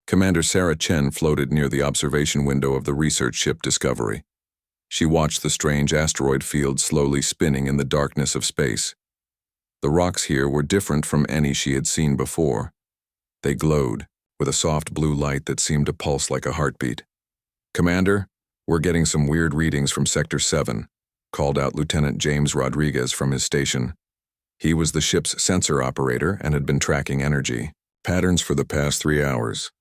Commander Sarah Chen floated near the observation window of the research ship Discovery. She watched the strange asteroid field slowly spinning in the darkness of space. The rocks here were different from any she had seen before. They glowed, with a soft blue light that seemed to pulse like a heartbeat. "Commander, we're getting some weird readings from Sector 7, called out Lieutenant James Rodriguez from his station. He was the ship's sensor operator and had been tracking energy patterns for the past 3 hours.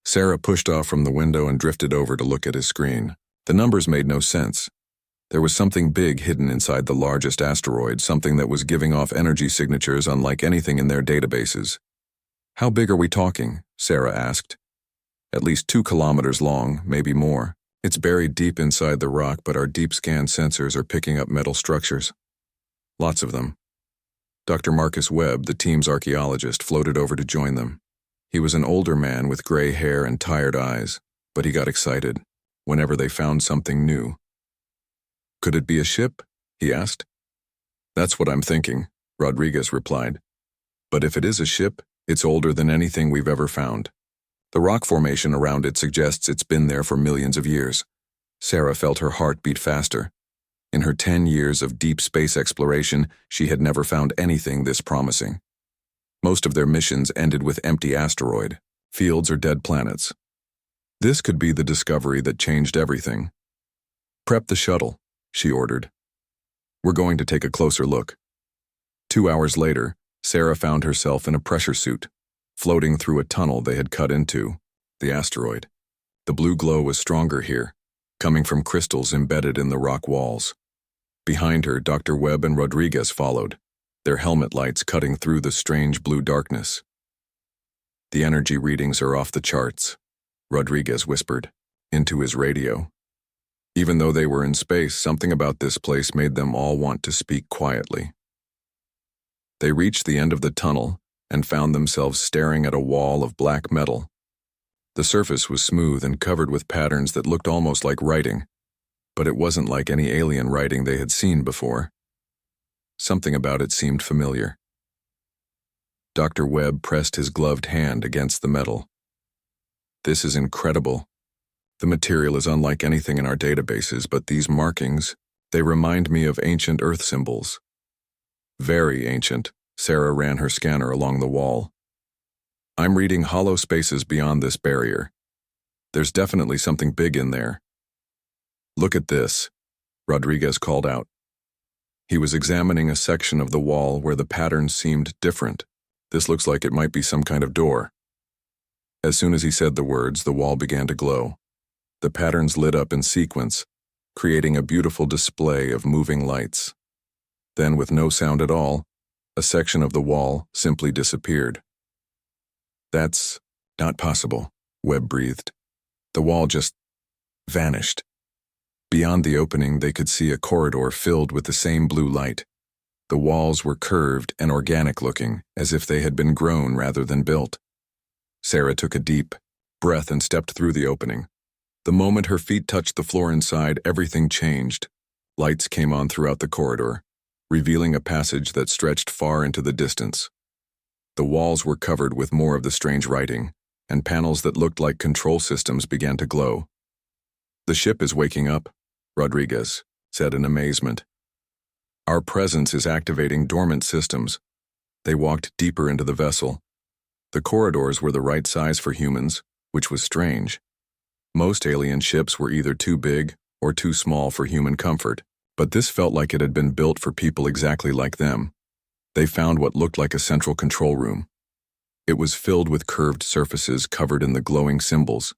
Sarah pushed off from the window and drifted over to look at his screen. The numbers made no sense. There was something big hidden inside the largest asteroid, something that was giving off energy signatures unlike anything in their databases. "How big are we talking?" Sarah asked. "At least 2 kilometers long, maybe more. It's buried deep inside the rock, but our deep scan sensors are picking up metal structures. Lots of them." Dr. Marcus Webb, the team's archaeologist, floated over to join them. He was an older man with gray hair and tired eyes, but he got excited whenever they found something new. "Could it be a ship?" he asked. "That's what I'm thinking," Rodriguez replied. "But if it is a ship, it's older than anything we've ever found. The rock formation around it suggests it's been there for millions of years." Sarah felt her heart beat faster. In her 10 years of deep space exploration, she had never found anything this promising. Most of their missions ended with empty asteroid, fields or dead planets. This could be the discovery that changed everything. "Prep the shuttle," she ordered. "We're going to take a closer look." 2 hours later, Sarah found herself in a pressure suit, floating through a tunnel they had cut into, the asteroid. The blue glow was stronger here, coming from crystals embedded in the rock walls. Behind her, Dr. Webb and Rodriguez followed, their helmet lights cutting through the strange blue darkness. "The energy readings are off the charts," Rodriguez whispered, into his radio. Even though they were in space, something about this place made them all want to speak quietly. They reached the end of the tunnel and found themselves staring at a wall of black metal. The surface was smooth and covered with patterns that looked almost like writing, but it wasn't like any alien writing they had seen before. Something about it seemed familiar. Dr. Webb pressed his gloved hand against the metal. "This is incredible. The material is unlike anything in our databases, but these markings, they remind me of ancient Earth symbols." "Very ancient." Sarah ran her scanner along the wall. "I'm reading hollow spaces beyond this barrier. There's definitely something big in there." "Look at this," Rodriguez called out. He was examining a section of the wall where the patterns seemed different. "This looks like it might be some kind of door." As soon as he said the words, the wall began to glow. The patterns lit up in sequence, creating a beautiful display of moving lights. Then, with no sound at all, a section of the wall simply disappeared. "That's not possible," Webb breathed. The wall just vanished. Beyond the opening, they could see a corridor filled with the same blue light. The walls were curved and organic-looking, as if they had been grown rather than built. Sarah took a deep breath and stepped through the opening. The moment her feet touched the floor inside, everything changed. Lights came on throughout the corridor, revealing a passage that stretched far into the distance. The walls were covered with more of the strange writing, and panels that looked like control systems began to glow. "The ship is waking up," Rodriguez said in amazement. "Our presence is activating dormant systems." They walked deeper into the vessel. The corridors were the right size for humans, which was strange. Most alien ships were either too big or too small for human comfort, but this felt like it had been built for people exactly like them. They found what looked like a central control room. It was filled with curved surfaces covered in the glowing symbols.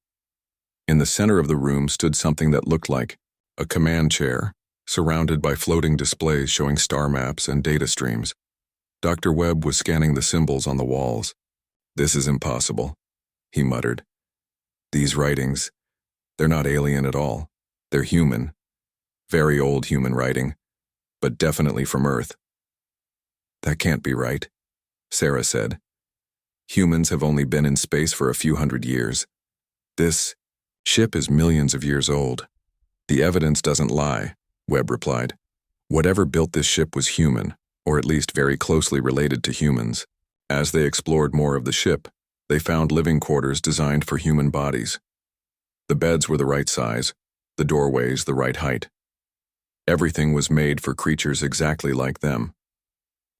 In the center of the room stood something that looked like a command chair, surrounded by floating displays showing star maps and data streams. Dr. Webb was scanning the symbols on the walls. "This is impossible," he muttered. "These writings, they're not alien at all. They're human. Very old human writing, but definitely from Earth." "That can't be right," Sarah said. "Humans have only been in space for a few hundred years. This ship is millions of years old." "The evidence doesn't lie," Webb replied. "Whatever built this ship was human, or at least very closely related to humans." As they explored more of the ship, They found living quarters designed for human bodies. The beds were the right size, the doorways the right height. Everything was made for creatures exactly like them.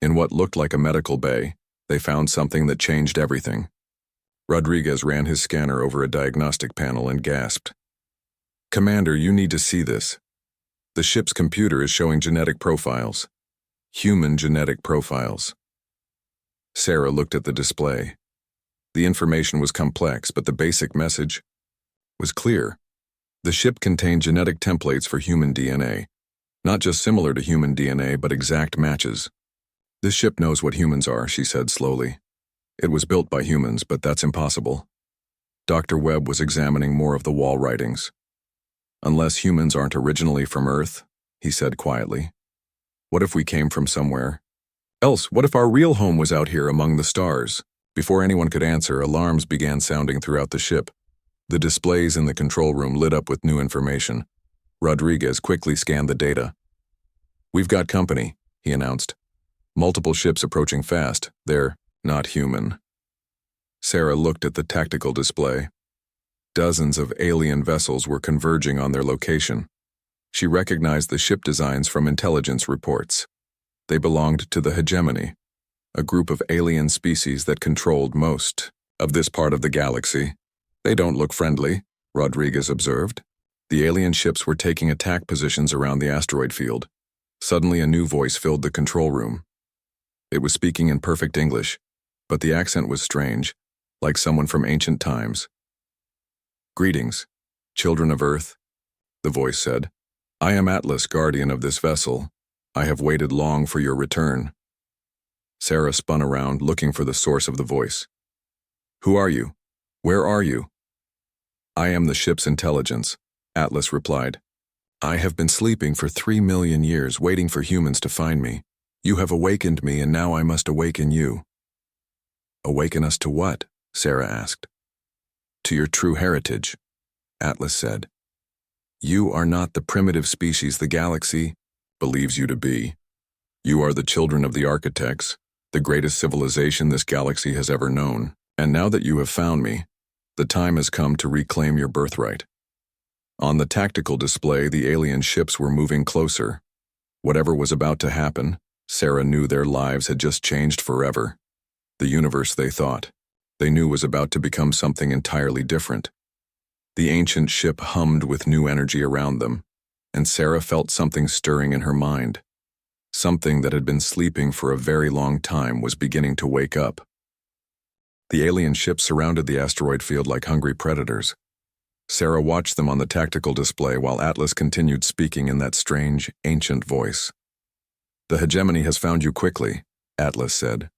In what looked like a medical bay, they found something that changed everything. Rodriguez ran his scanner over a diagnostic panel and gasped. "Commander, you need to see this. The ship's computer is showing genetic profiles. Human genetic profiles." Sarah looked at the display. The information was complex, but the basic message was clear. The ship contained genetic templates for human DNA, not just similar to human DNA, but exact matches. "This ship knows what humans are," she said slowly. "It was built by humans, but that's impossible." Dr. Webb was examining more of the wall writings. "Unless humans aren't originally from Earth," he said quietly. "What if we came from somewhere else? What if our real home was out here among the stars?" Before anyone could answer, alarms began sounding throughout the ship. The displays in the control room lit up with new information. Rodriguez quickly scanned the data. "We've got company," he announced. "Multiple ships approaching fast. They're not human." Sarah looked at the tactical display. Dozens of alien vessels were converging on their location. She recognized the ship designs from intelligence reports. They belonged to the Hegemony, a group of alien species that controlled most of this part of the galaxy. "They don't look friendly," Rodriguez observed. The alien ships were taking attack positions around the asteroid field. Suddenly a new voice filled the control room. It was speaking in perfect English, but the accent was strange, like someone from ancient times. "Greetings, children of Earth," the voice said. "I am Atlas, guardian of this vessel. I have waited long for your return." Sarah spun around, looking for the source of the voice. "Who are you? Where are you?" "I am the ship's intelligence," Atlas replied. "I have been sleeping for 3 million years, waiting for humans to find me. You have awakened me, and now I must awaken you." "Awaken us to what?" Sarah asked. "To your true heritage," Atlas said. "You are not the primitive species the galaxy believes you to be. You are the children of the architects, the greatest civilization this galaxy has ever known. And now that you have found me, the time has come to reclaim your birthright." On the tactical display, the alien ships were moving closer. Whatever was about to happen, Sarah knew their lives had just changed forever. The universe, they thought, they knew was about to become something entirely different. The ancient ship hummed with new energy around them, and Sarah felt something stirring in her mind. Something that had been sleeping for a very long time was beginning to wake up. The alien ships surrounded the asteroid field like hungry predators. Sarah watched them on the tactical display while Atlas continued speaking in that strange, ancient voice. "The Hegemony has found you quickly," Atlas said.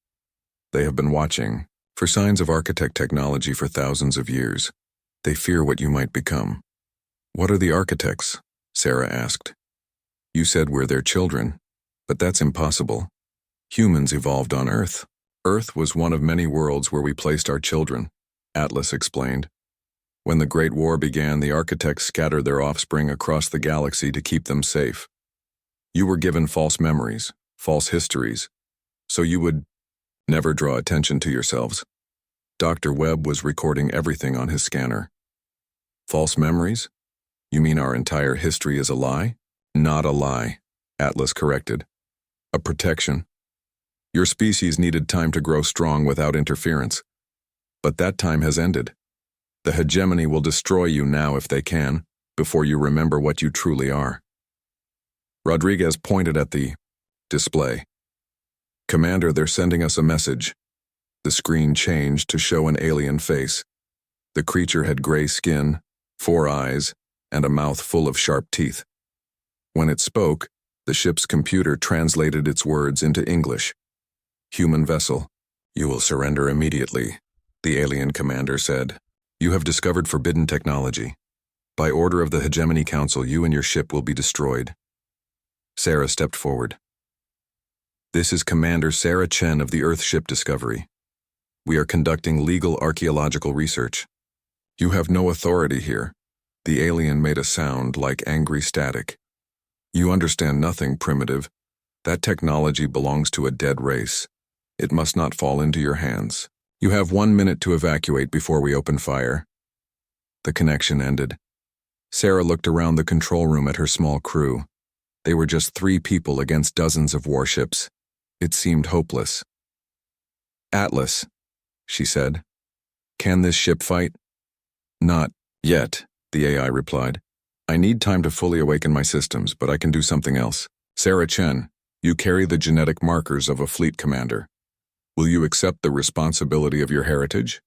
"They have been watching for signs of architect technology for thousands of years. They fear what you might become." "What are the architects?" Sarah asked. "You said we're their children, but that's impossible. Humans evolved on Earth. Earth was one of many worlds where we placed our children," Atlas explained. "When the Great War began, the architects scattered their offspring across the galaxy to keep them safe. You were given false memories, false histories, so you would never draw attention to yourselves." Dr. Webb was recording everything on his scanner. "False memories? You mean our entire history is a lie?" "Not a lie," Atlas corrected. "A protection. Your species needed time to grow strong without interference. But that time has ended. The Hegemony will destroy you now if they can, before you remember what you truly are." Rodriguez pointed at the display. "Commander, they're sending us a message." The screen changed to show an alien face. The creature had gray skin, 4 eyes, and a mouth full of sharp teeth. When it spoke, the ship's computer translated its words into English. "Human vessel, you will surrender immediately," the alien commander said. "You have discovered forbidden technology. By order of the Hegemony Council, you and your ship will be destroyed." Sarah stepped forward. "This is Commander Sarah Chen of the Earthship Discovery. We are conducting legal archaeological research. You have no authority here." The alien made a sound like angry static. "You understand nothing, primitive. That technology belongs to a dead race. It must not fall into your hands. You have 1 minute to evacuate before we open fire. The connection ended. Sarah looked around the control room at her small crew. They were just 3 people against dozens of warships. It seemed hopeless. "Atlas," she said. "Can this ship fight?" "Not yet," the AI replied. "I need time to fully awaken my systems, but I can do something else. Sarah Chen, you carry the genetic markers of a fleet commander. Will you accept the responsibility of your heritage?"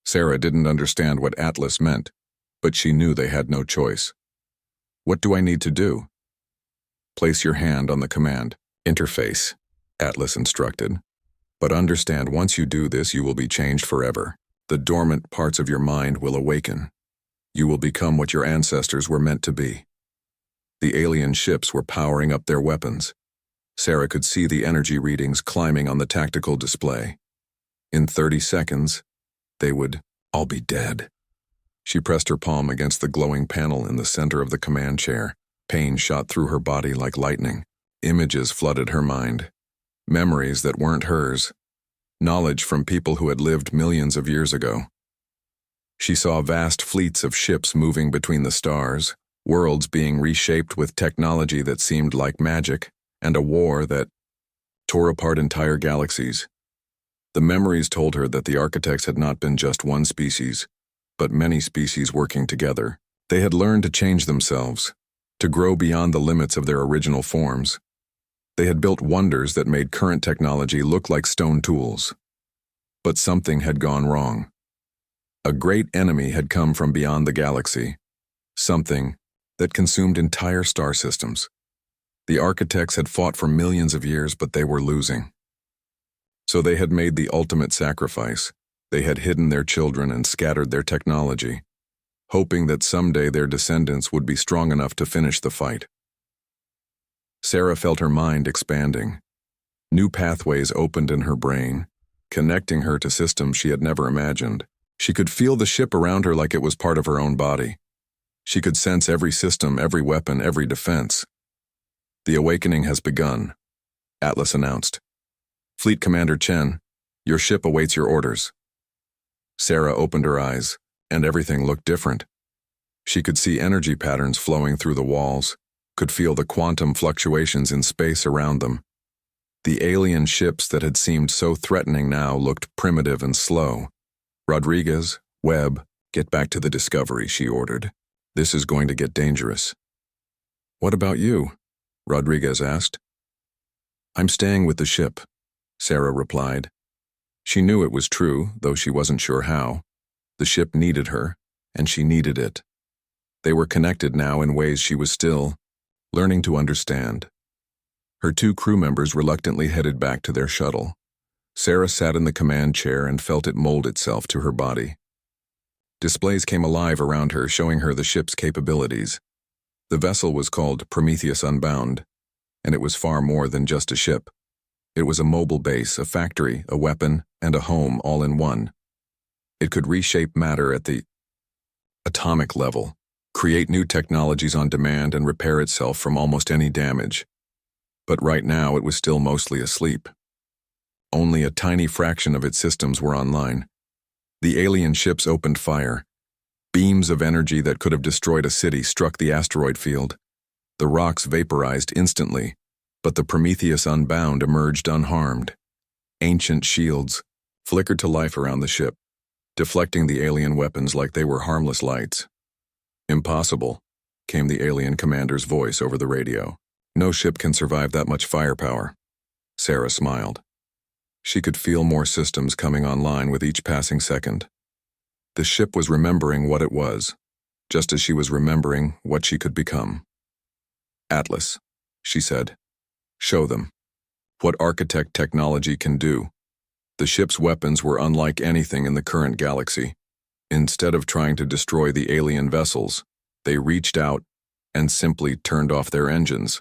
Sarah didn't understand what Atlas meant, but she knew they had no choice. "What do I need to do?" "Place your hand on the command interface," Atlas instructed. "But understand, once you do this, you will be changed forever. The dormant parts of your mind will awaken. You will become what your ancestors were meant to be." The alien ships were powering up their weapons. Sarah could see the energy readings climbing on the tactical display. In 30 seconds, they would all be dead. She pressed her palm against the glowing panel in the center of the command chair. Pain shot through her body like lightning. Images flooded her mind. Memories that weren't hers. Knowledge from people who had lived millions of years ago. She saw vast fleets of ships moving between the stars, worlds being reshaped with technology that seemed like magic, and a war that tore apart entire galaxies. The memories told her that the architects had not been just one species, but many species working together. They had learned to change themselves, to grow beyond the limits of their original forms. They had built wonders that made current technology look like stone tools. But something had gone wrong. A great enemy had come from beyond the galaxy, something that consumed entire star systems. The architects had fought for millions of years, but they were losing. So they had made the ultimate sacrifice. They had hidden their children and scattered their technology, hoping that someday their descendants would be strong enough to finish the fight. Sarah felt her mind expanding. New pathways opened in her brain, connecting her to systems she had never imagined. She could feel the ship around her like it was part of her own body. She could sense every system, every weapon, every defense. "The awakening has begun," Atlas announced. "Fleet Commander Chen, your ship awaits your orders." Sarah opened her eyes, and everything looked different. She could see energy patterns flowing through the walls, could feel the quantum fluctuations in space around them. The alien ships that had seemed so threatening now looked primitive and slow. "Rodriguez, Webb, get back to the Discovery," she ordered. "This is going to get dangerous." "What about you?" Rodriguez asked. "I'm staying with the ship," Sarah replied. She knew it was true, though she wasn't sure how. The ship needed her, and she needed it. They were connected now in ways she was still learning to understand. Her 2 crew members reluctantly headed back to their shuttle. Sarah sat in the command chair and felt it mold itself to her body. Displays came alive around her, showing her the ship's capabilities. The vessel was called Prometheus Unbound, and it was far more than just a ship. It was a mobile base, a factory, a weapon, and a home all in one. It could reshape matter at the atomic level, create new technologies on demand, and repair itself from almost any damage. But right now it was still mostly asleep. Only a tiny fraction of its systems were online. The alien ships opened fire. Beams of energy that could have destroyed a city struck the asteroid field. The rocks vaporized instantly, but the Prometheus Unbound emerged unharmed. Ancient shields flickered to life around the ship, deflecting the alien weapons like they were harmless lights. "Impossible," came the alien commander's voice over the radio. "No ship can survive that much firepower." Sarah smiled. She could feel more systems coming online with each passing second. The ship was remembering what it was, just as she was remembering what she could become. "Atlas," she said. "Show them what architect technology can do." The ship's weapons were unlike anything in the current galaxy. Instead of trying to destroy the alien vessels, they reached out and simply turned off their engines.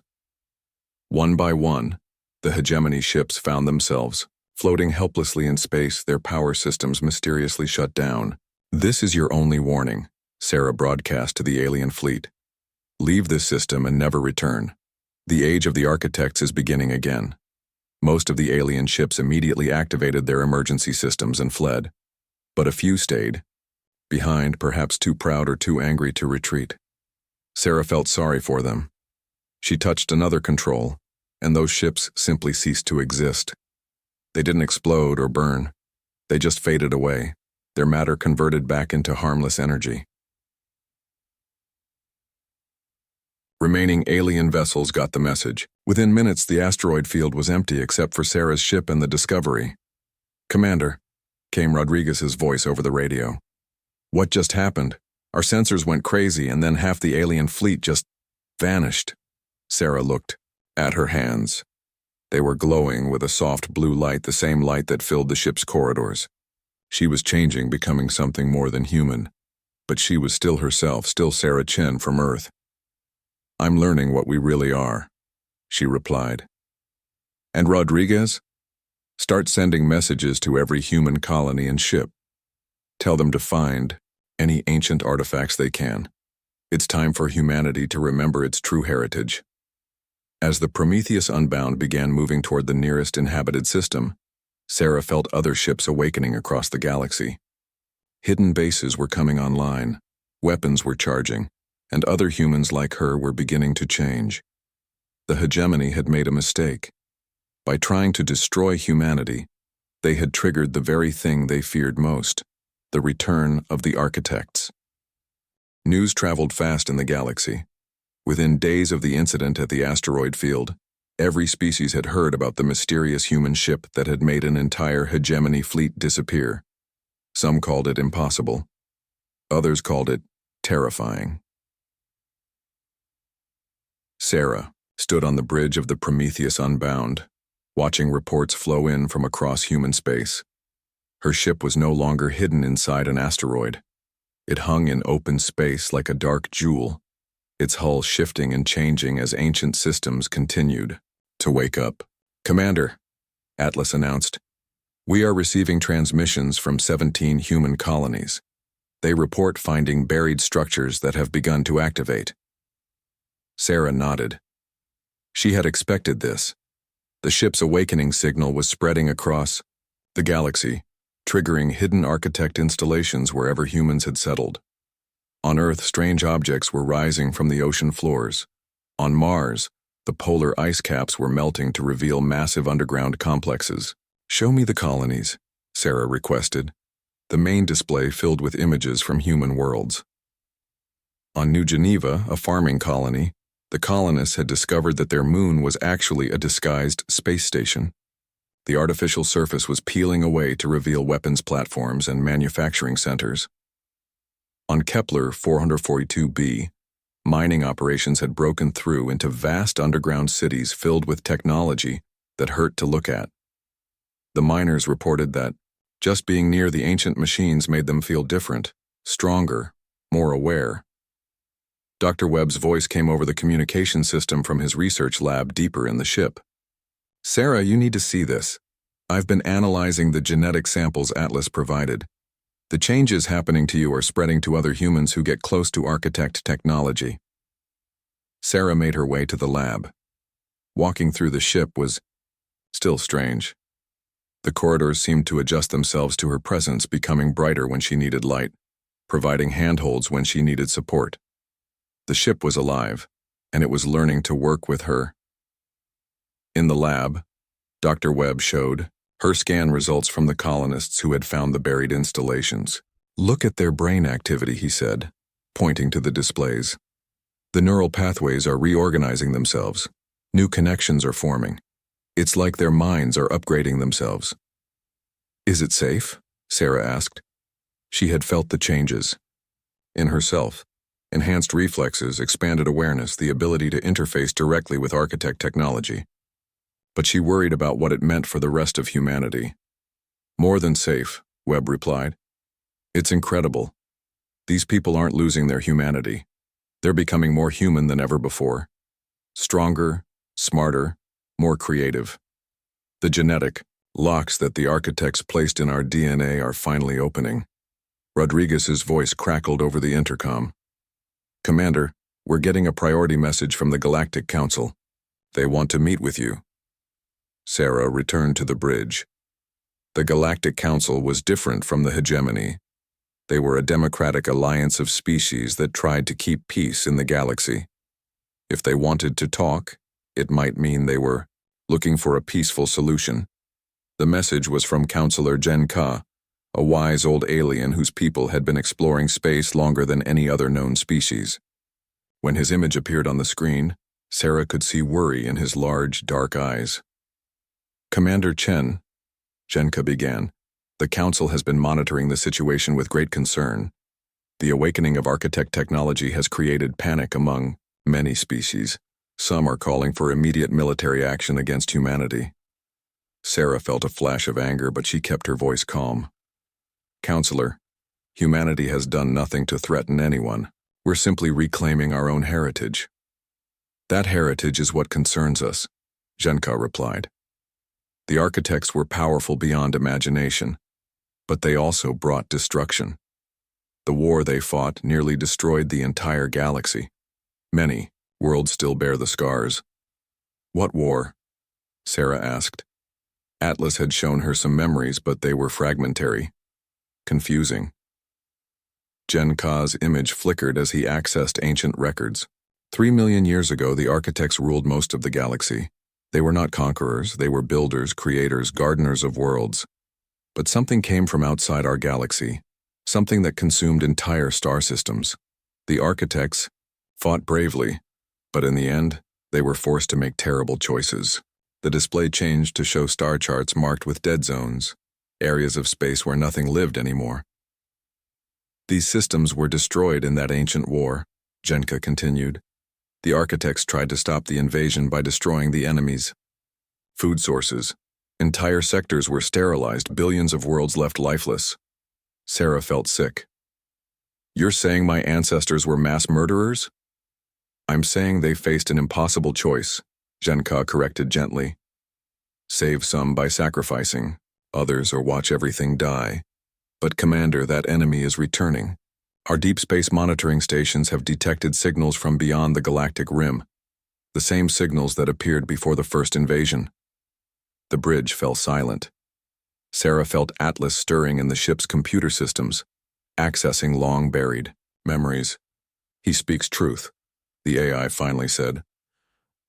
One by one, the hegemony ships found themselves floating helplessly in space, their power systems mysteriously shut down. "This is your only warning," Sarah broadcast to the alien fleet. "Leave this system and never return. The age of the architects is beginning again." Most of the alien ships immediately activated their emergency systems and fled, but a few stayed, behind, perhaps too proud or too angry to retreat. Sarah felt sorry for them. She touched another control, and those ships simply ceased to exist. They didn't explode or burn. They just faded away, their matter converted back into harmless energy. Remaining alien vessels got the message. Within minutes, the asteroid field was empty except for Sarah's ship and the Discovery. "Commander," came Rodriguez's voice over the radio. "What just happened? Our sensors went crazy and then half the alien fleet just vanished." Sarah looked at her hands. They were glowing with a soft blue light, the same light that filled the ship's corridors. She was changing, becoming something more than human. But she was still herself, still Sarah Chen from Earth. "I'm learning what we really are," she replied. "And Rodriguez? Start sending messages to every human colony and ship. Tell them to find any ancient artifacts they can. It's time for humanity to remember its true heritage." As the Prometheus Unbound began moving toward the nearest inhabited system, Sarah felt other ships awakening across the galaxy. Hidden bases were coming online, weapons were charging, and other humans like her were beginning to change. The hegemony had made a mistake. By trying to destroy humanity, they had triggered the very thing they feared most, the return of the architects. News traveled fast in the galaxy. Within days of the incident at the asteroid field, every species had heard about the mysterious human ship that had made an entire hegemony fleet disappear. Some called it impossible. Others called it terrifying. Sarah stood on the bridge of the Prometheus Unbound, watching reports flow in from across human space. Her ship was no longer hidden inside an asteroid. It hung in open space like a dark jewel, its hull shifting and changing as ancient systems continued to wake up. "Commander," Atlas announced, "we are receiving transmissions from 17 human colonies. They report finding buried structures that have begun to activate." Sarah nodded. She had expected this. The ship's awakening signal was spreading across the galaxy, triggering hidden architect installations wherever humans had settled. On Earth, strange objects were rising from the ocean floors. On Mars, the polar ice caps were melting to reveal massive underground complexes. "Show me the colonies," Sarah requested, the main display filled with images from human worlds. On New Geneva, a farming colony, the colonists had discovered that their moon was actually a disguised space station. The artificial surface was peeling away to reveal weapons platforms and manufacturing centers. On Kepler 442b, mining operations had broken through into vast underground cities filled with technology that hurt to look at. The miners reported that just being near the ancient machines made them feel different, stronger, more aware. Dr. Webb's voice came over the communication system from his research lab deeper in the ship. "Sarah, you need to see this. I've been analyzing the genetic samples Atlas provided. The changes happening to you are spreading to other humans who get close to architect technology." Sarah made her way to the lab. Walking through the ship was still strange. The corridors seemed to adjust themselves to her presence, becoming brighter when she needed light, providing handholds when she needed support. The ship was alive, and it was learning to work with her. In the lab, Dr. Webb showed her scan results from the colonists who had found the buried installations. "Look at their brain activity," he said, pointing to the displays. "The neural pathways are reorganizing themselves. New connections are forming. It's like their minds are upgrading themselves." "Is it safe?" Sarah asked. She had felt the changes in herself. Enhanced reflexes, expanded awareness, the ability to interface directly with architect technology. But she worried about what it meant for the rest of humanity. "More than safe," Webb replied. "It's incredible. These people aren't losing their humanity. They're becoming more human than ever before. Stronger, smarter, more creative. The genetic locks that the architects placed in our DNA are finally opening." Rodriguez's voice crackled over the intercom. "Commander, we're getting a priority message from the Galactic Council. They want to meet with you." Sarah returned to the bridge. The Galactic Council was different from the hegemony. They were a democratic alliance of species that tried to keep peace in the galaxy. If they wanted to talk, it might mean they were looking for a peaceful solution. The message was from Counselor Genka, a wise old alien whose people had been exploring space longer than any other known species. When his image appeared on the screen, Sarah could see worry in his large, dark eyes. "Commander Chen," Genka began, "the Council has been monitoring the situation with great concern. The awakening of architect technology has created panic among many species. Some are calling for immediate military action against humanity." Sarah felt a flash of anger, but she kept her voice calm. "Counselor, humanity has done nothing to threaten anyone. We're simply reclaiming our own heritage." "That heritage is what concerns us," Genka replied. "The architects were powerful beyond imagination, but they also brought destruction. The war they fought nearly destroyed the entire galaxy. Many worlds still bear the scars." "What war?" Sarah asked. Atlas had shown her some memories, but they were fragmentary, confusing. Genka's image flickered as he accessed ancient records. 3 million years ago, the architects ruled most of the galaxy. They were not conquerors, they were builders, creators, gardeners of worlds. But something came from outside our galaxy, something that consumed entire star systems. The architects fought bravely, but in the end, they were forced to make terrible choices. The display changed to show star charts marked with dead zones, areas of space where nothing lived anymore. "These systems were destroyed in that ancient war," Genka continued. "The architects tried to stop the invasion by destroying the enemy's food sources. Entire sectors were sterilized, billions of worlds left lifeless." Sarah felt sick. "You're saying my ancestors were mass murderers?" "I'm saying they faced an impossible choice," Genka corrected gently. "Save some by sacrificing, others or watch everything die. But Commander, that enemy is returning. Our deep space monitoring stations have detected signals from beyond the galactic rim, the same signals that appeared before the first invasion." The bridge fell silent. Sarah felt Atlas stirring in the ship's computer systems, accessing long-buried memories. "He speaks truth," the AI finally said.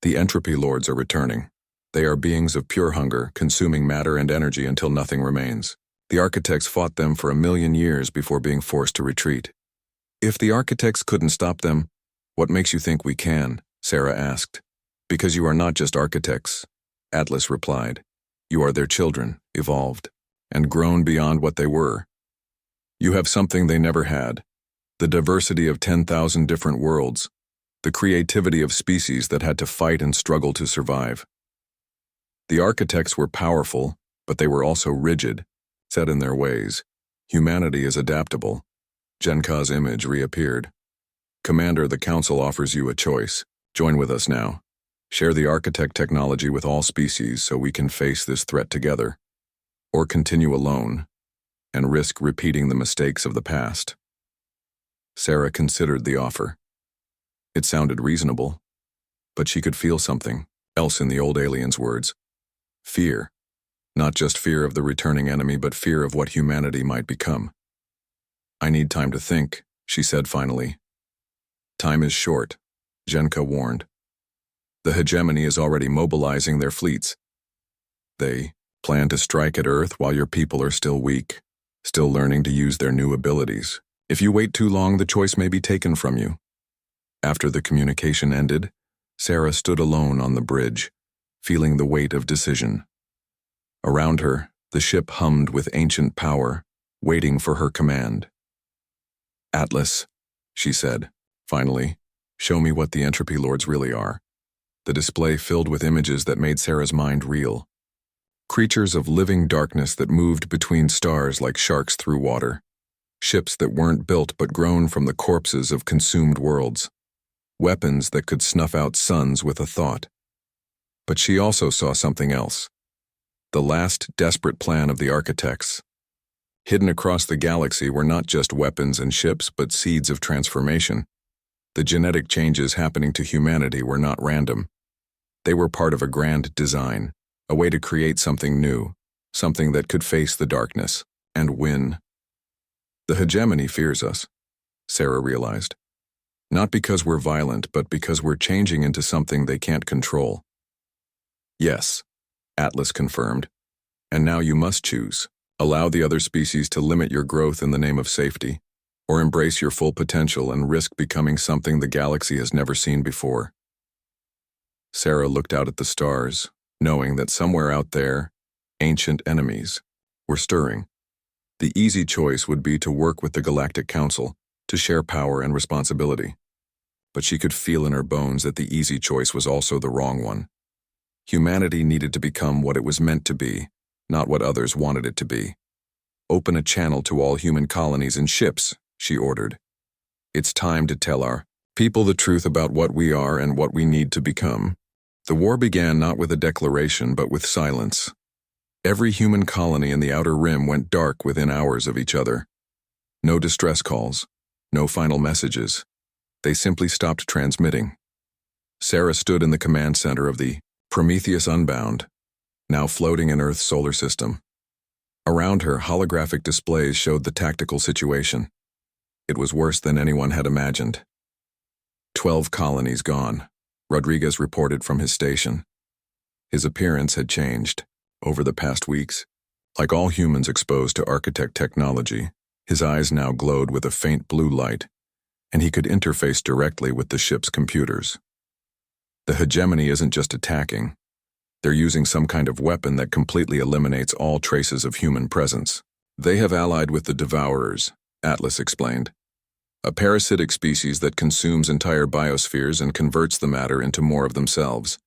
"The entropy lords are returning. They are beings of pure hunger, consuming matter and energy until nothing remains. The architects fought them for 1 million years before being forced to retreat." "If the architects couldn't stop them, what makes you think we can?" Sarah asked. "Because you are not just architects," Atlas replied. "You are their children, evolved, and grown beyond what they were. You have something they never had, the diversity of 10,000 different worlds, the creativity of species that had to fight and struggle to survive. The architects were powerful, but they were also rigid, set in their ways. Humanity is adaptable." Genka's image reappeared. "Commander, the Council offers you a choice. Join with us now. Share the architect technology with all species so we can face this threat together. Or continue alone, and risk repeating the mistakes of the past." Sarah considered the offer. It sounded reasonable, but she could feel something else in the old alien's words. Fear. Not just fear of the returning enemy, but fear of what humanity might become. "I need time to think," she said finally. "Time is short," Genka warned. "The hegemony is already mobilizing their fleets. They plan to strike at Earth while your people are still weak, still learning to use their new abilities. If you wait too long, the choice may be taken from you." After the communication ended, Sarah stood alone on the bridge, feeling the weight of decision. Around her, the ship hummed with ancient power, waiting for her command. "Atlas," she said, finally, "show me what the entropy lords really are." The display filled with images that made Sarah's mind reel. Creatures of living darkness that moved between stars like sharks through water. Ships that weren't built but grown from the corpses of consumed worlds. Weapons that could snuff out suns with a thought. But she also saw something else. The last desperate plan of the architects. Hidden across the galaxy were not just weapons and ships, but seeds of transformation. The genetic changes happening to humanity were not random. They were part of a grand design, a way to create something new, something that could face the darkness and win. The hegemony fears us, Sarah realized. Not because we're violent, but because we're changing into something they can't control. Yes, Atlas confirmed. And now you must choose. Allow the other species to limit your growth in the name of safety, or embrace your full potential and risk becoming something the galaxy has never seen before. Sarah looked out at the stars, knowing that somewhere out there, ancient enemies were stirring. The easy choice would be to work with the Galactic Council to share power and responsibility. But she could feel in her bones that the easy choice was also the wrong one. Humanity needed to become what it was meant to be, not what others wanted it to be. Open a channel to all human colonies and ships, she ordered. It's time to tell our people the truth about what we are and what we need to become. The war began not with a declaration, but with silence. Every human colony in the Outer Rim went dark within hours of each other. No distress calls, no final messages. They simply stopped transmitting. Sarah stood in the command center of the Prometheus Unbound, now floating in Earth's solar system. Around her, holographic displays showed the tactical situation. It was worse than anyone had imagined. 12 colonies gone, Rodriguez reported from his station. His appearance had changed over the past weeks. Like all humans exposed to architect technology, his eyes now glowed with a faint blue light, and he could interface directly with the ship's computers. The hegemony isn't just attacking. They're using some kind of weapon that completely eliminates all traces of human presence. They have allied with the Devourers, Atlas explained. A parasitic species that consumes entire biospheres and converts the matter into more of themselves.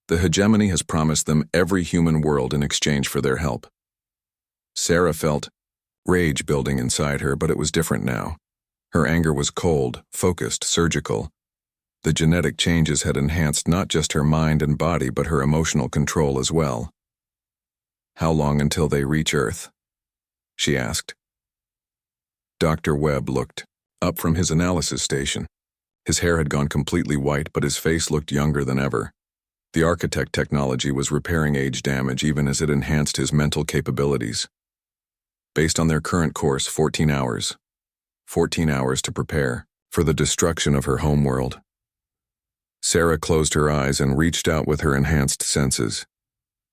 The hegemony has promised them every human world in exchange for their help. Sarah felt rage building inside her, but it was different now. Her anger was cold, focused, surgical. The genetic changes had enhanced not just her mind and body, but her emotional control as well. How long until they reach Earth? She asked. Dr. Webb looked up from his analysis station. His hair had gone completely white, but his face looked younger than ever. The architect technology was repairing age damage even as it enhanced his mental capabilities. Based on their current course, 14 hours. 14 hours to prepare for the destruction of her homeworld. Sarah closed her eyes and reached out with her enhanced senses.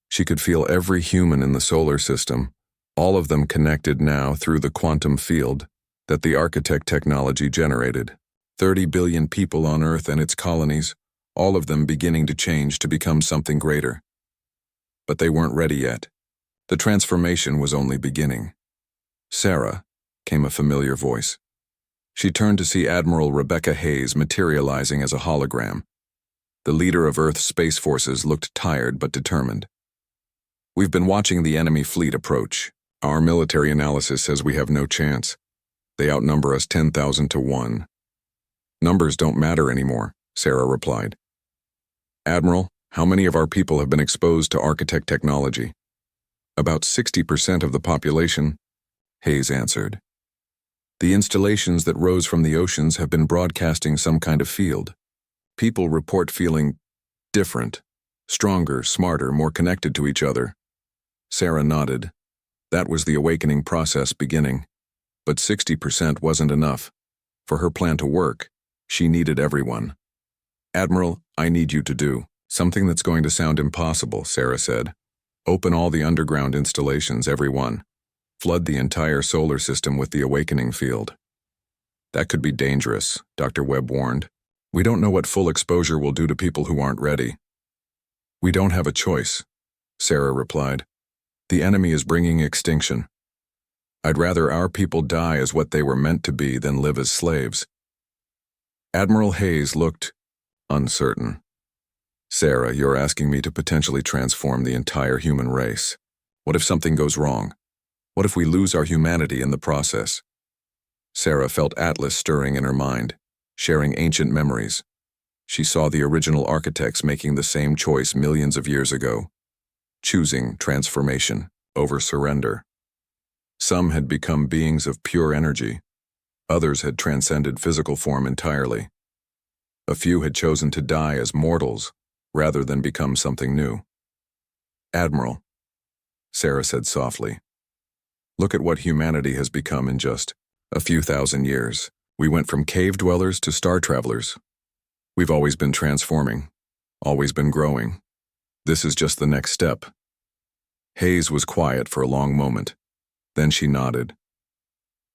She could feel every human in the solar system, all of them connected now through the quantum field that the architect technology generated. 30 billion people on Earth and its colonies, all of them beginning to change to become something greater. But they weren't ready yet. The transformation was only beginning. Sarah, came a familiar voice. She turned to see Admiral Rebecca Hayes materializing as a hologram. The leader of Earth's space forces looked tired but determined. We've been watching the enemy fleet approach. Our military analysis says we have no chance. They outnumber us 10,000 to 1. Numbers don't matter anymore, Sarah replied. Admiral, how many of our people have been exposed to architect technology? About 60% of the population, Hayes answered. The installations that rose from the oceans have been broadcasting some kind of field. People report feeling different, stronger, smarter, more connected to each other. Sarah nodded. That was the awakening process beginning. But 60% wasn't enough. For her plan to work, she needed everyone. Admiral, I need you to do something that's going to sound impossible, Sarah said. Open all the underground installations, every one. Flood the entire solar system with the awakening field. That could be dangerous, Dr. Webb warned. We don't know what full exposure will do to people who aren't ready. We don't have a choice, Sarah replied. The enemy is bringing extinction. I'd rather our people die as what they were meant to be than live as slaves. Admiral Hayes looked uncertain. Sarah, you're asking me to potentially transform the entire human race. What if something goes wrong? What if we lose our humanity in the process? Sarah felt Atlas stirring in her mind, sharing ancient memories. She saw the original architects making the same choice millions of years ago, choosing transformation over surrender. Some had become beings of pure energy. Others had transcended physical form entirely. A few had chosen to die as mortals rather than become something new. "Admiral," Sarah said softly, "look at what humanity has become in just a few thousand years. We went from cave dwellers to star travelers. We've always been transforming, always been growing. This is just the next step." Hayes was quiet for a long moment. Then she nodded.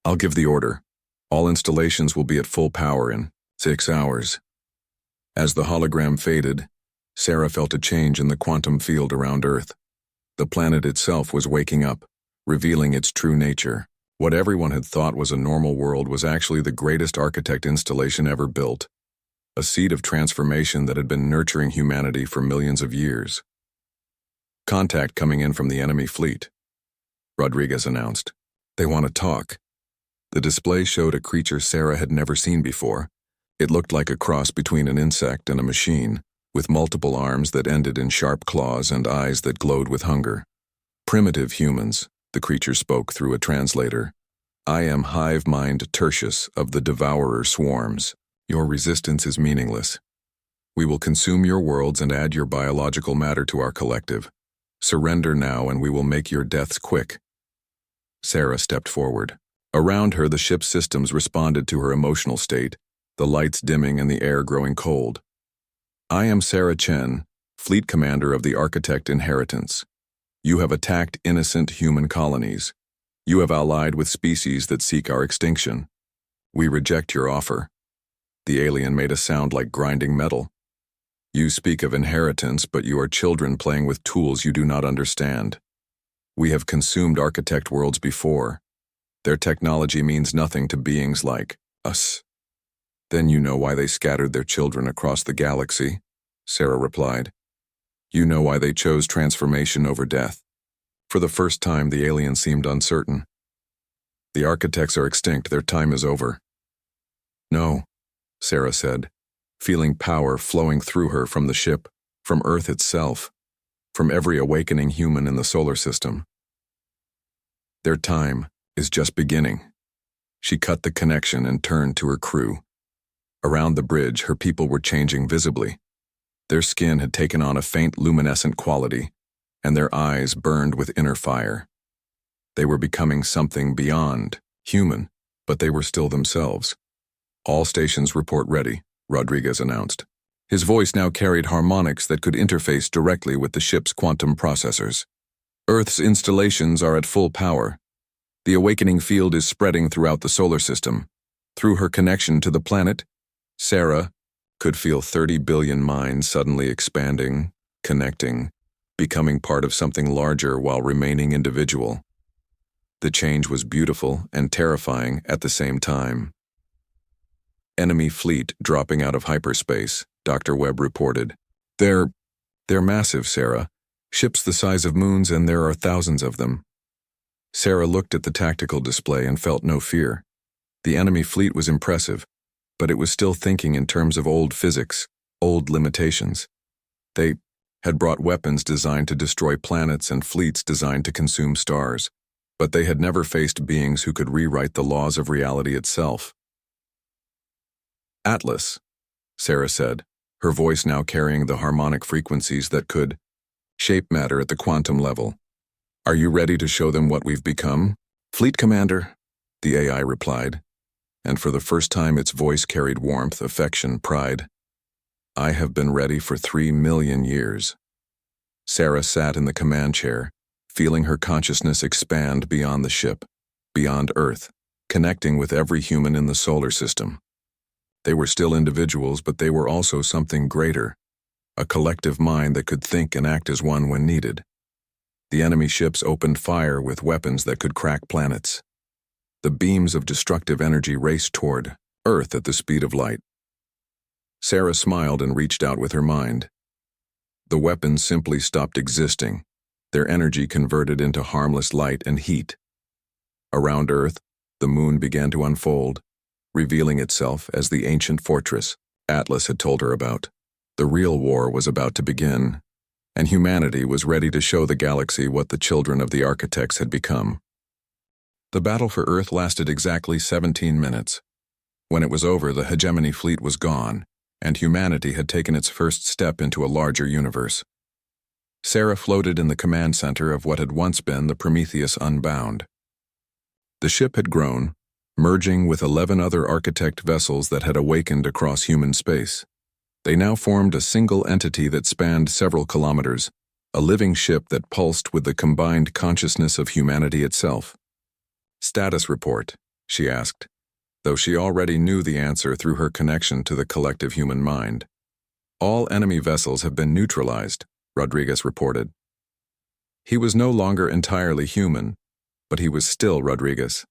"I'll give the order. All installations will be at full power in 6 hours." As the hologram faded, Sarah felt a change in the quantum field around Earth. The planet itself was waking up, revealing its true nature. What everyone had thought was a normal world was actually the greatest architect installation ever built, a seed of transformation that had been nurturing humanity for millions of years. "Contact coming in from the enemy fleet," Rodriguez announced. "They want to talk." The display showed a creature Sarah had never seen before. It looked like a cross between an insect and a machine, with multiple arms that ended in sharp claws and eyes that glowed with hunger. "Primitive humans," the creature spoke through a translator. "I am Hive Mind Tertius of the Devourer Swarms. Your resistance is meaningless. We will consume your worlds and add your biological matter to our collective. Surrender now and we will make your deaths quick." Sarah stepped forward. Around her, the ship's systems responded to her emotional state, the lights dimming and the air growing cold. "I am Sarah Chen, Fleet Commander of the Architect Inheritance. You have attacked innocent human colonies. You have allied with species that seek our extinction. We reject your offer." The alien made a sound like grinding metal. "You speak of inheritance, but you are children playing with tools you do not understand. We have consumed architect worlds before. Their technology means nothing to beings like us." "Then you know why they scattered their children across the galaxy," Sarah replied. "You know why they chose transformation over death." For the first time, the alien seemed uncertain. "The architects are extinct. Their time is over." "No," Sarah said, feeling power flowing through her from the ship, from Earth itself, from every awakening human in the solar system. "Their time is just beginning." She cut the connection and turned to her crew. Around the bridge, her people were changing visibly. Their skin had taken on a faint luminescent quality, and their eyes burned with inner fire. They were becoming something beyond human, but they were still themselves. "All stations report ready," Rodriguez announced. His voice now carried harmonics that could interface directly with the ship's quantum processors. "Earth's installations are at full power. The awakening field is spreading throughout the solar system. Through her connection to the planet, Sarah could feel 30 billion minds suddenly expanding, connecting, becoming part of something larger while remaining individual. The change was beautiful and terrifying at the same time. "Enemy fleet dropping out of hyperspace," Dr. Webb reported. They're massive, Sarah. Ships the size of moons, and there are thousands of them." Sarah looked at the tactical display and felt no fear. The enemy fleet was impressive, but it was still thinking in terms of old physics, old limitations. They had brought weapons designed to destroy planets and fleets designed to consume stars, but they had never faced beings who could rewrite the laws of reality itself. "Atlas," Sarah said, her voice now carrying the harmonic frequencies that could shape matter at the quantum level. "Are you ready to show them what we've become?" "Fleet Commander," the AI replied, and for the first time its voice carried warmth, affection, pride. "I have been ready for 3 million years." Sarah sat in the command chair, feeling her consciousness expand beyond the ship, beyond Earth, connecting with every human in the solar system. They were still individuals, but they were also something greater, a collective mind that could think and act as one when needed. The enemy ships opened fire with weapons that could crack planets. The beams of destructive energy raced toward Earth at the speed of light. Sarah smiled and reached out with her mind. The weapons simply stopped existing, their energy converted into harmless light and heat. Around Earth, the moon began to unfold, revealing itself as the ancient fortress Atlas had told her about. The real war was about to begin, and humanity was ready to show the galaxy what the children of the architects had become. The battle for Earth lasted exactly 17 minutes. When it was over, the hegemony fleet was gone, and humanity had taken its first step into a larger universe. Sarah floated in the command center of what had once been the Prometheus Unbound. The ship had grown, merging with 11 other architect vessels that had awakened across human space. They now formed a single entity that spanned several kilometers, a living ship that pulsed with the combined consciousness of humanity itself. "Status report," she asked, though she already knew the answer through her connection to the collective human mind. "All enemy vessels have been neutralized," Rodriguez reported. He was no longer entirely human, but he was still Rodriguez.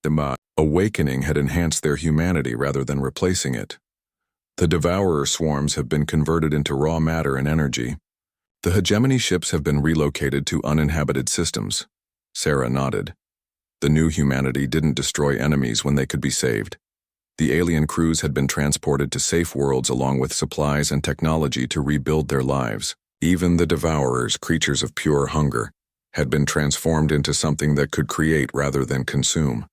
The awakening had enhanced their humanity rather than replacing it. The devourer swarms have been converted into raw matter and energy. The hegemony ships have been relocated to uninhabited systems. Sarah nodded. The new humanity didn't destroy enemies when they could be saved. The alien crews had been transported to safe worlds along with supplies and technology to rebuild their lives. Even the devourers, creatures of pure hunger, had been transformed into something that could create rather than consume.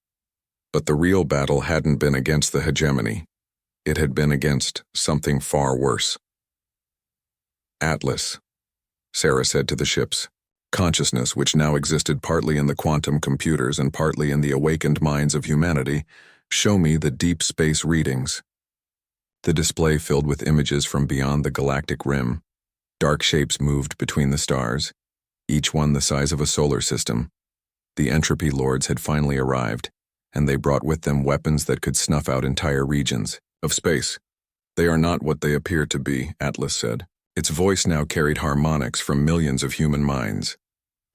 But the real battle hadn't been against the hegemony. It had been against something far worse. "Atlas," Sarah said to the ships. Consciousness, which now existed partly in the quantum computers and partly in the awakened minds of humanity, show me the deep space readings. The display filled with images from beyond the galactic rim. Dark shapes moved between the stars, each one the size of a solar system. The entropy lords had finally arrived, and they brought with them weapons that could snuff out entire regions of space. "They are not what they appear to be," Atlas said. Its voice now carried harmonics from millions of human minds,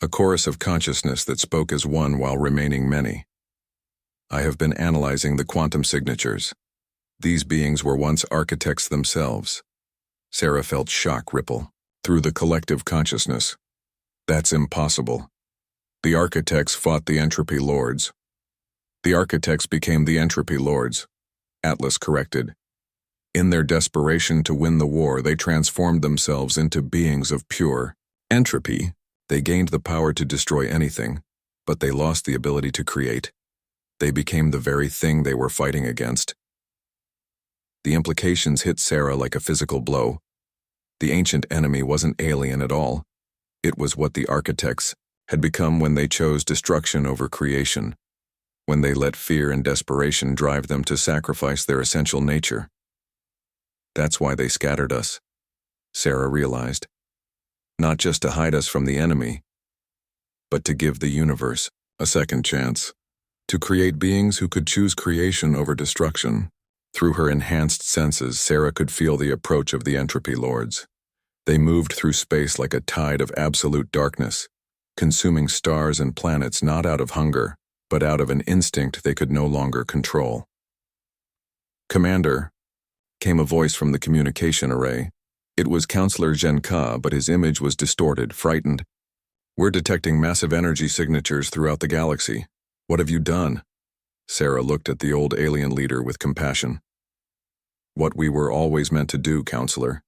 a chorus of consciousness that spoke as one while remaining many. "I have been analyzing the quantum signatures. These beings were once architects themselves." Sarah felt shock ripple through the collective consciousness. "That's impossible. The architects fought the entropy lords." "The architects became the entropy lords," Atlas corrected. "In their desperation to win the war, they transformed themselves into beings of pure entropy. They gained the power to destroy anything, but they lost the ability to create. They became the very thing they were fighting against." The implications hit Sarah like a physical blow. The ancient enemy wasn't alien at all. It was what the architects had become when they chose destruction over creation, when they let fear and desperation drive them to sacrifice their essential nature. "That's why they scattered us," Sarah realized. "Not just to hide us from the enemy, but to give the universe a second chance, to create beings who could choose creation over destruction." Through her enhanced senses, Sarah could feel the approach of the entropy lords. They moved through space like a tide of absolute darkness, consuming stars and planets not out of hunger, but out of an instinct they could no longer control. "Commander," came a voice from the communication array. It was Counselor Zhenka, but his image was distorted, frightened. "We're detecting massive energy signatures throughout the galaxy. What have you done?" Sarah looked at the old alien leader with compassion. "What we were always meant to do, Counselor.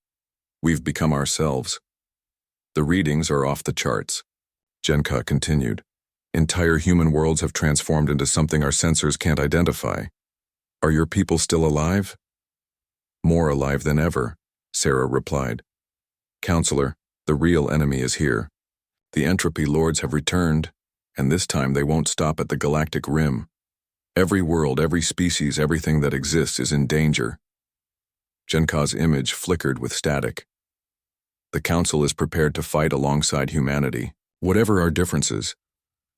We've become ourselves. The readings are off the charts." Zhenka continued. "Entire human worlds have transformed into something our sensors can't identify. Are your people still alive?" "More alive than ever," Sarah replied. "Counselor, the real enemy is here. The entropy lords have returned, and this time they won't stop at the galactic rim. Every world, every species, everything that exists is in danger." Zhenka's image flickered with static. "The Council is prepared to fight alongside humanity. Whatever our differences,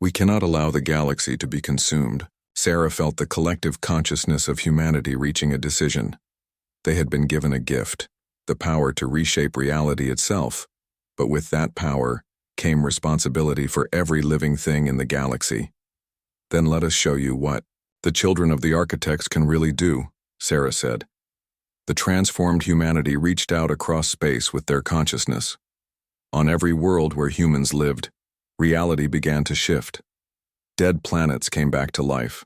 we cannot allow the galaxy to be consumed." Sarah felt the collective consciousness of humanity reaching a decision. They had been given a gift, the power to reshape reality itself, but with that power came responsibility for every living thing in the galaxy. "Then let us show you what the children of the architects can really do," Sarah said. The transformed humanity reached out across space with their consciousness. On every world where humans lived, reality began to shift. Dead planets came back to life.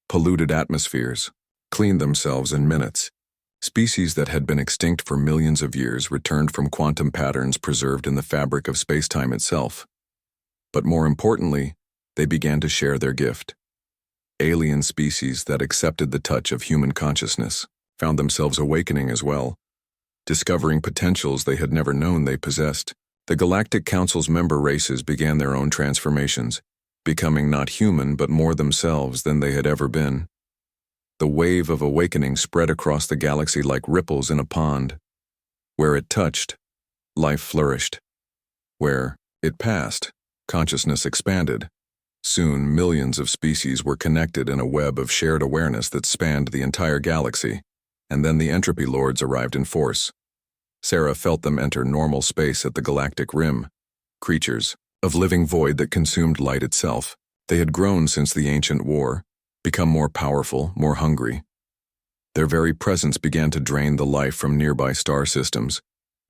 Polluted atmospheres cleaned themselves in minutes. Species that had been extinct for millions of years returned from quantum patterns preserved in the fabric of space-time itself. But more importantly, they began to share their gift. Alien species that accepted the touch of human consciousness found themselves awakening as well, discovering potentials they had never known they possessed. The Galactic Council's member races began their own transformations, becoming not human but more themselves than they had ever been. The wave of awakening spread across the galaxy like ripples in a pond. Where it touched, life flourished. Where it passed, consciousness expanded. Soon, millions of species were connected in a web of shared awareness that spanned the entire galaxy, and then the Entropy Lords arrived in force. Sarah felt them enter normal space at the galactic rim. Creatures of living void that consumed light itself. They had grown since the ancient war, become more powerful, more hungry. Their very presence began to drain the life from nearby star systems,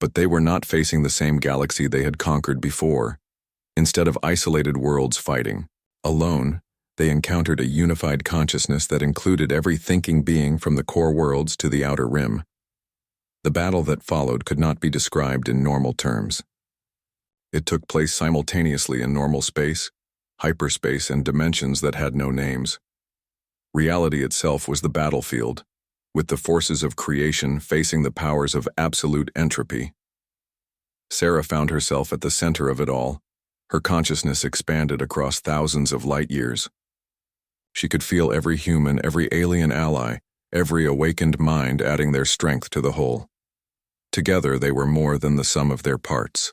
but they were not facing the same galaxy they had conquered before. Instead of isolated worlds fighting, alone, they encountered a unified consciousness that included every thinking being from the core worlds to the outer rim. The battle that followed could not be described in normal terms. It took place simultaneously in normal space, hyperspace, and dimensions that had no names. Reality itself was the battlefield, with the forces of creation facing the powers of absolute entropy. Sarah found herself at the center of it all. Her consciousness expanded across thousands of light years. She could feel every human, every alien ally, every awakened mind adding their strength to the whole. Together they were more than the sum of their parts.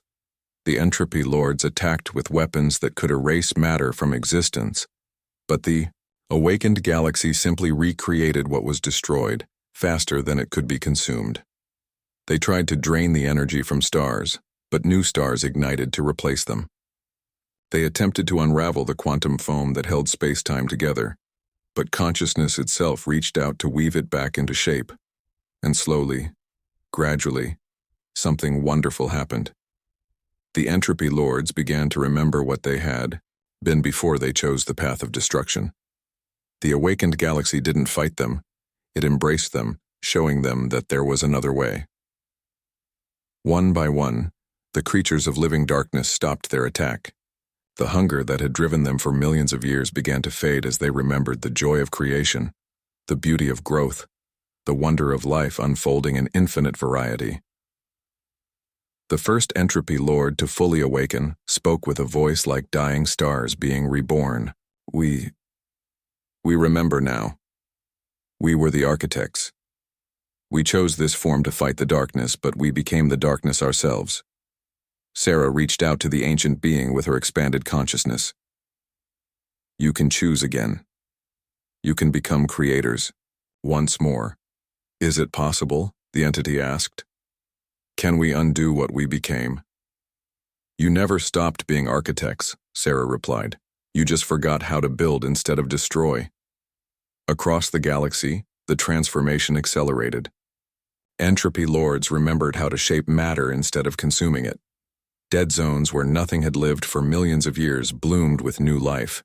The Entropy Lords attacked with weapons that could erase matter from existence, but the awakened galaxy simply recreated what was destroyed, faster than it could be consumed. They tried to drain the energy from stars, but new stars ignited to replace them. They attempted to unravel the quantum foam that held space-time together, but consciousness itself reached out to weave it back into shape. And slowly, gradually, something wonderful happened. The Entropy Lords began to remember what they had been before they chose the path of destruction. The awakened galaxy didn't fight them, it embraced them, showing them that there was another way. One by one, the creatures of living darkness stopped their attack. The hunger that had driven them for millions of years began to fade as they remembered the joy of creation, the beauty of growth, the wonder of life unfolding in infinite variety. The first Entropy Lord to fully awaken spoke with a voice like dying stars being reborn. We remember now. We were the architects. We chose this form to fight the darkness, but we became the darkness ourselves. Sarah reached out to the ancient being with her expanded consciousness. You can choose again. You can become creators. Once more. Is it possible? The entity asked. Can we undo what we became? You never stopped being architects, Sarah replied. You just forgot how to build instead of destroy. Across the galaxy, the transformation accelerated. Entropy Lords remembered how to shape matter instead of consuming it. Dead zones where nothing had lived for millions of years bloomed with new life.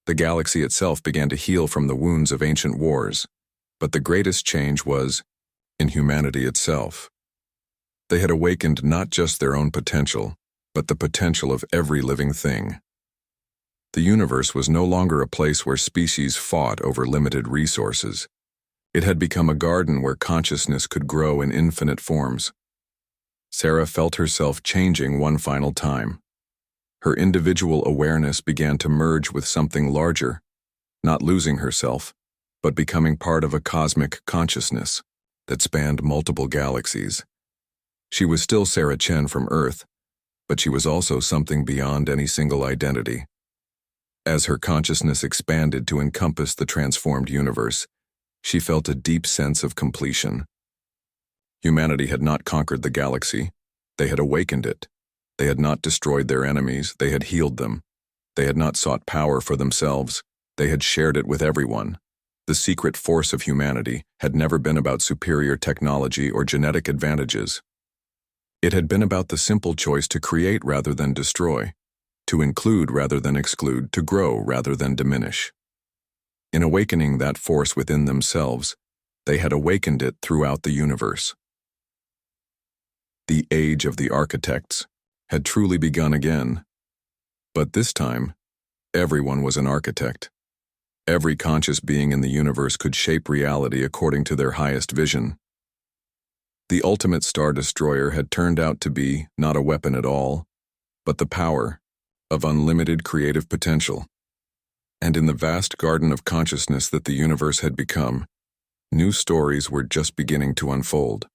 The galaxy itself began to heal from the wounds of ancient wars. But the greatest change was in humanity itself. They had awakened not just their own potential, but the potential of every living thing. The universe was no longer a place where species fought over limited resources. It had become a garden where consciousness could grow in infinite forms. Sarah felt herself changing one final time. Her individual awareness began to merge with something larger, not losing herself, but becoming part of a cosmic consciousness that spanned multiple galaxies. She was still Sarah Chen from Earth, but she was also something beyond any single identity. As her consciousness expanded to encompass the transformed universe, she felt a deep sense of completion. Humanity had not conquered the galaxy. They had awakened it. They had not destroyed their enemies. They had healed them. They had not sought power for themselves. They had shared it with everyone. The secret force of humanity had never been about superior technology or genetic advantages. It had been about the simple choice to create rather than destroy, to include rather than exclude, to grow rather than diminish. In awakening that force within themselves, they had awakened it throughout the universe. The age of the architects had truly begun again. But this time, everyone was an architect. Every conscious being in the universe could shape reality according to their highest vision. The ultimate Star Destroyer had turned out to be not a weapon at all, but the power of unlimited creative potential. And in the vast garden of consciousness that the universe had become, new stories were just beginning to unfold.